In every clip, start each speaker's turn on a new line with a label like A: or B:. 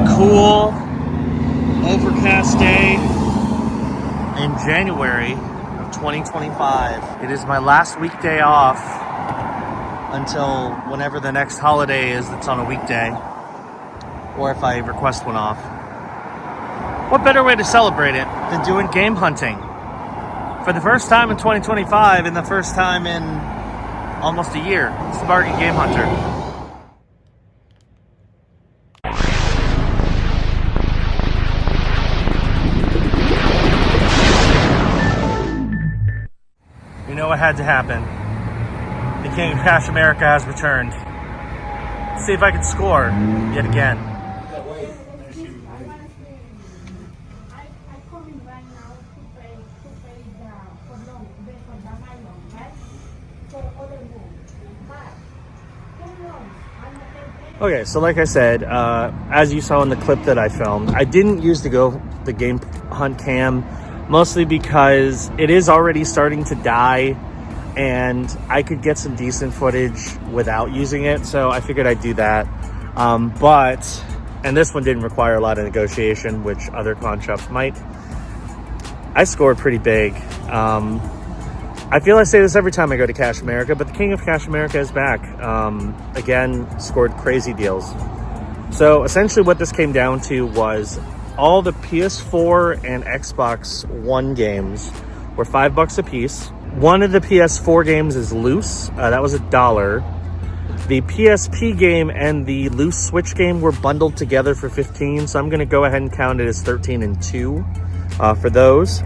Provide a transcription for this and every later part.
A: cool, overcast day in January of 2025. It is my last weekday off until whenever the next holiday is that's on a weekday, or if I request one off. What better way to celebrate it than doing game hunting? For the first time in 2025 and the first time in almost a year, it's the Bargain Game Hunter. You know what had to happen. The King of Cash America has returned. Let's see if I can score yet again. Okay, so like I said, as you saw in the clip that I filmed, I didn't use the game hunt cam, mostly because it is already starting to die, and I could get some decent footage without using it, so I figured I'd do that. And this one didn't require a lot of negotiation, which other con shops might. I scored pretty big. I feel I say this every time I go to Cash America, but the King of Cash America is back. Again, scored crazy deals. So essentially what this came down to was all the PS4 and Xbox One games were $5 a piece. One of the PS4 games is loose. That was $1. The PSP game and the loose Switch game were bundled together for $15. So I'm going to go ahead and count it as 13 and 2 for those.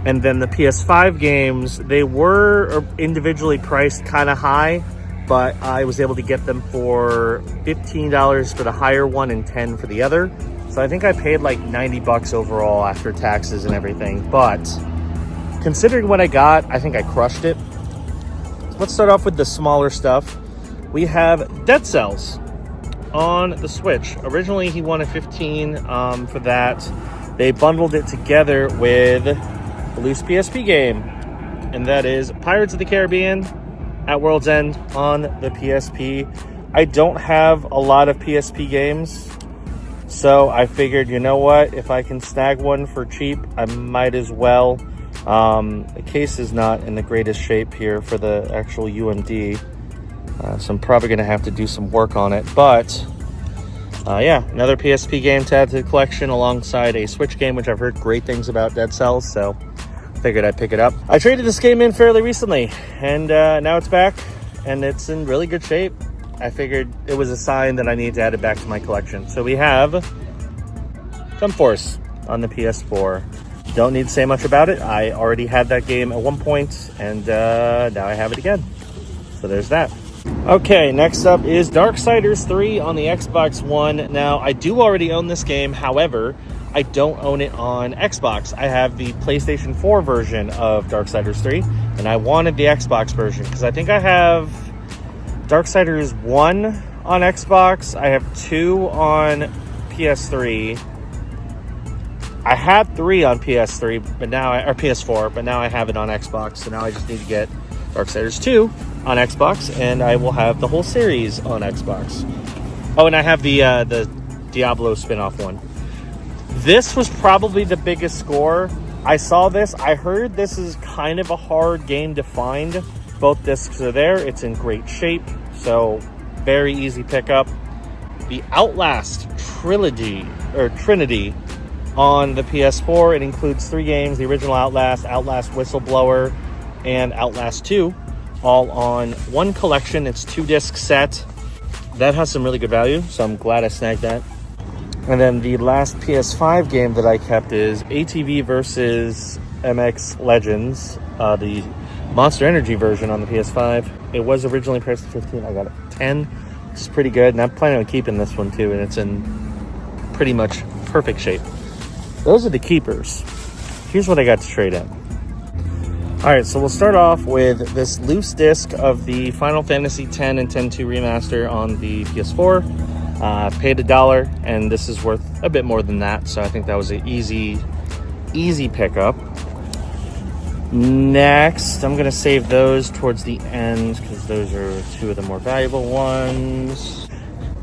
A: And then the PS5 games, they were individually priced kind of high, but I was able to get them for $15 for the higher one and $10 for the other. So I think I paid like $90 overall after taxes and everything. But considering what I got, I think I crushed it. Let's start off with the smaller stuff. We have Dead Cells on the Switch. Originally, he wanted $15 for that. They bundled it together with the loose PSP game, and that is Pirates of the Caribbean at World's End on the PSP. I don't have a lot of PSP games, so I figured, you know what, if I can snag one for cheap, I might as well. The case is not in the greatest shape here for the actual UMD, so I'm probably going to have to do some work on it, but yeah, another PSP game to add to the collection alongside a Switch game, which I've heard great things about, Dead Cells, so figured I'd pick it up. I traded this game in fairly recently, and now it's back, and it's in really good shape. I figured it was a sign that I need to add it back to my collection. So we have Jump Force on the PS4. Don't need to say much about it. I already had that game at one point, and now I have it again. So there's that. Okay, next up is Darksiders 3 on the Xbox One. Now, I do already own this game. However, I don't own it on Xbox. I have the PlayStation 4 version of Darksiders 3, and I wanted the Xbox version because I think I have Darksiders 1 on Xbox. I have 2 on PS3. I had 3 on PS3, but now or PS4, but now I have it on Xbox. So now I just need to get Darksiders 2 on Xbox, and I will have the whole series on Xbox. Oh, and I have the Diablo spin-off one. This was probably the biggest score. I saw this. I heard this is kind of a hard game to find. Both discs are there. It's in great shape, so very easy pickup. The Outlast Trinity on the PS4. It includes 3 games: the original Outlast, Outlast Whistleblower, and Outlast 2, all on one collection. It's 2-disc set. That has some really good value, so I'm glad I snagged that. And then the last PS5 game that I kept is ATV versus MX Legends, the Monster Energy version on the PS5. It was originally priced at $15. I got it for $10. It's pretty good, and I'm planning on keeping this one too, and it's in pretty much perfect shape. Those are the keepers. Here's what I got to trade in. All right, so we'll start off with this loose disc of the Final Fantasy X and X-2 remaster on the PS4. Paid $1, and this is worth a bit more than that, so I think that was an easy pickup. Next, I'm going to save those towards the end because those are 2 of the more valuable ones.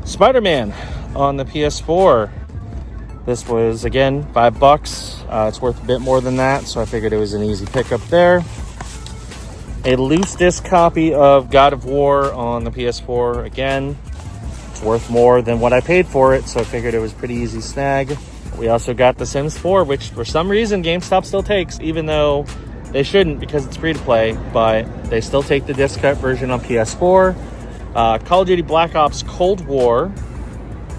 A: Spider-Man on the PS4. This was, again, $5. It's worth a bit more than that, so I figured it was an easy pickup there. A loose disc copy of God of War on the PS4. Again, it's worth more than what I paid for it, so I figured it was a pretty easy snag. We also got The Sims 4, which for some reason GameStop still takes, even though they shouldn't because it's free to play, but they still take the disc cut version on PS4. Call of Duty Black Ops Cold War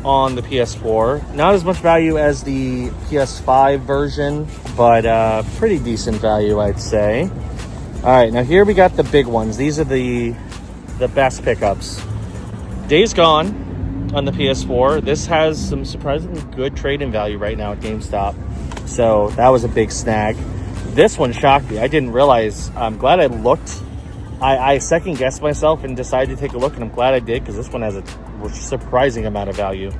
A: on the PS4. Not as much value as the PS5 version, but pretty decent value, I'd say. All right, now here we got the big ones. These are the best pickups. Days Gone on the PS4. This has some surprisingly good trade-in value right now at GameStop, so that was a big snag. This one shocked me. I didn't realize. I'm glad I looked. I second-guessed myself and decided to take a look, and I'm glad I did because this one has a surprising amount of value.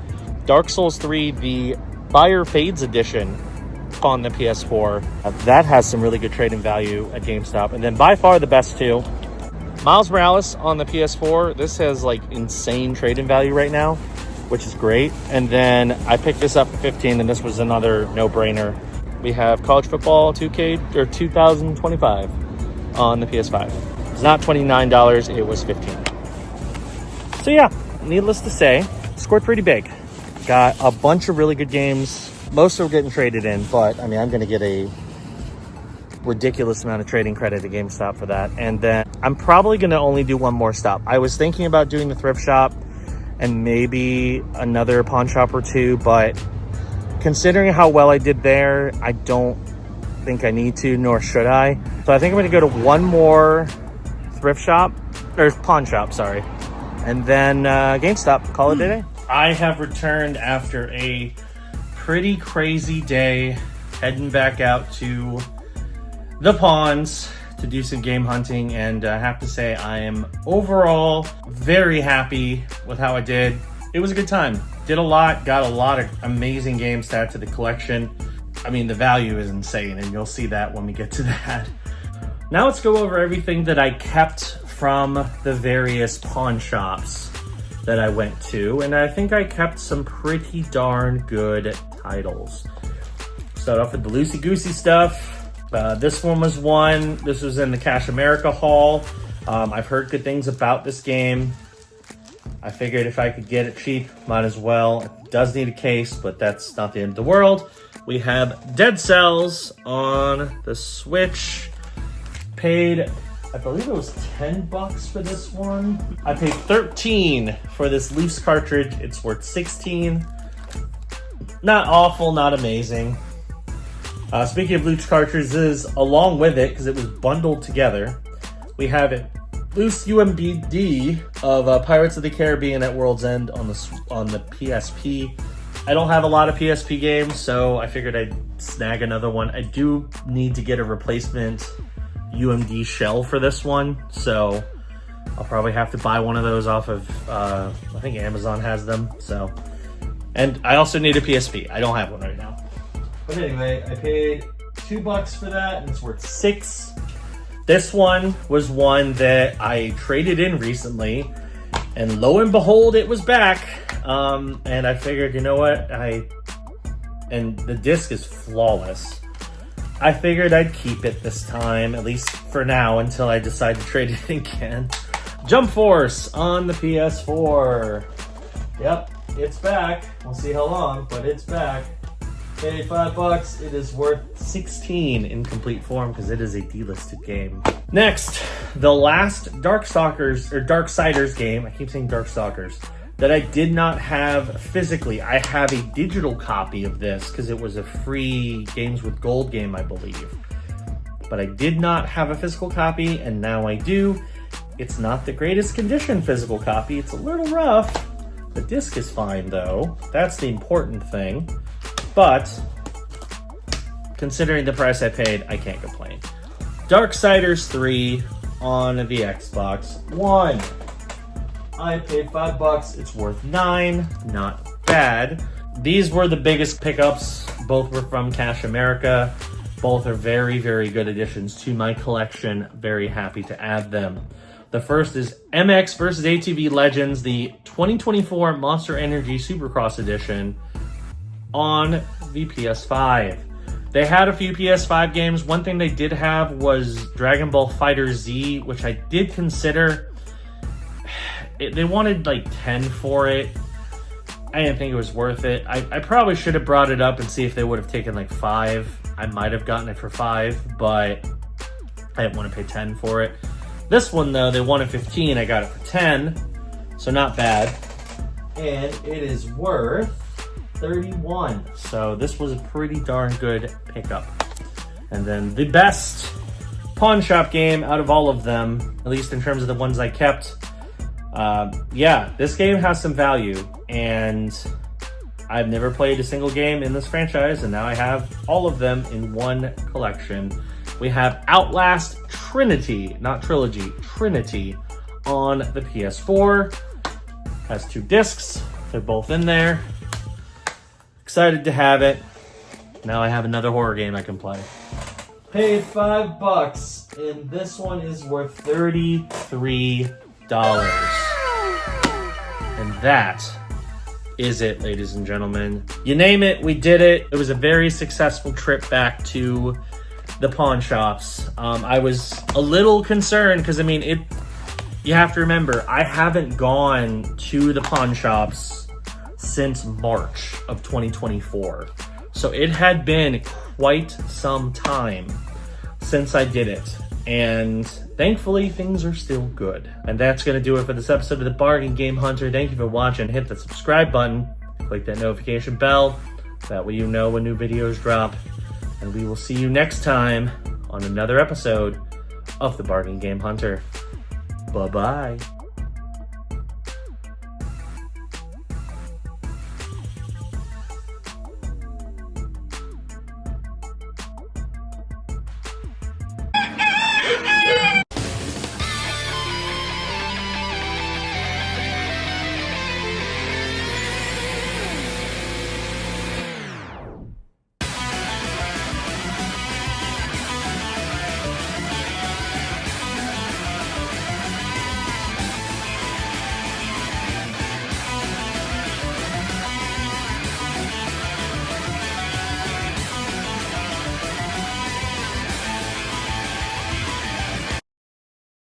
A: Dark Souls 3, the Fire Fades Edition on the PS4. That has some really good trade-in value at GameStop. And then by far the best two, Miles Morales on the PS4. This has like insane trade-in value right now, which is great. And then I picked this up for $15, and this was another no-brainer. We have College Football 2K or 2025 on the PS5. It's not $29, it was $15. So yeah, needless to say, scored pretty big. Got a bunch of really good games. Most are getting traded in, but I mean, I'm going to get a ridiculous amount of trading credit at GameStop for that. And then I'm probably going to only do one more stop. I was thinking about doing the thrift shop and maybe another pawn shop or two, but considering how well I did there, I don't think I need to, nor should I. So I think I'm going to go to one more thrift shop, or pawn shop, sorry. And then GameStop, call it a day. I have returned after a pretty crazy day, heading back out to the pawns to do some game hunting, and I have to say I am overall very happy with how I did. It was a good time. Did a lot, got a lot of amazing games to add to the collection. I mean, the value is insane, and you'll see that when we get to that. Now let's go over everything that I kept from the various pawn shops that I went to, and I think I kept some pretty darn good titles. Start off with the loosey-goosey stuff. This one was one. This was in the Cash America haul. I've heard good things about this game. I figured if I could get it cheap, might as well. It does need a case, but that's not the end of the world. We have Dead Cells on the Switch. Paid, I believe it was $10 for this one. I paid $13 for this loose cartridge. It's worth $16. Not awful, not amazing. Speaking of loose cartridges, along with it, because it was bundled together, we have it loose UMD of Pirates of the Caribbean at World's End on the PSP. I don't have a lot of PSP games, so I figured I'd snag another one. I do need to get a replacement UMD shell for this one, so I'll probably have to buy one of those off of, I think Amazon has them, so. And I also need a PSP. I don't have one right now. But anyway, I paid $2 for that, and it's worth $6. This one was one that I traded in recently, and lo and behold, it was back. And I figured, you know what, and the disc is flawless. I figured I'd keep it this time, at least for now, until I decide to trade it again. Jump Force on the PS4. Yep, it's back. We'll see how long, but it's back. Paid $5. It is worth $16 in complete form because it is a delisted game. Next, the last Darksiders game. I keep saying Darkstalkers. That I did not have physically. I have a digital copy of this because it was a free Games with Gold game, I believe. But I did not have a physical copy, and now I do. It's not the greatest condition physical copy. It's a little rough. The disc is fine, though. That's the important thing. But considering the price I paid, I can't complain. Darksiders 3 on the Xbox One. I paid $5. It's worth $9. Not bad. These were the biggest pickups. Both were from Cash America. Both are very, very good additions to my collection. Very happy to add them. The first is MX vs. ATV Legends, the 2024 Monster Energy Supercross Edition. on the PS5. They had a few PS5 games. One thing they did have was Dragon Ball Fighter Z, which I did consider. They wanted like 10 for it. I didn't think it was worth it. I probably should have brought it up and see if they would have taken like 5. I might have gotten it for 5, but I didn't want to pay 10 for it. This one though, they wanted 15. I got it for 10, so not bad. And it is worth 31. So this was a pretty darn good pickup. And then the best pawn shop game out of all of them, at least in terms of the ones I kept. Yeah, this game has some value, and I've never played a single game in this franchise, and now I have all of them in one collection. We have Outlast Trinity, not Trilogy, Trinity on the PS4. Has 2 discs, they're both in there. Excited to have it. Now I have another horror game I can play. Paid $5, and this one is worth $33. And that is it, ladies and gentlemen. You name it, we did it. It was a very successful trip back to the pawn shops. I was a little concerned because, I mean, you have to remember, I haven't gone to the pawn shops since March of 2024. So it had been quite some time since I did it. And thankfully, things are still good. And that's going to do it for this episode of the Bargain Game Hunter. Thank you for watching. Hit the subscribe button. Click that notification bell. That way you know when new videos drop. And we will see you next time on another episode of the Bargain Game Hunter. Bye-bye.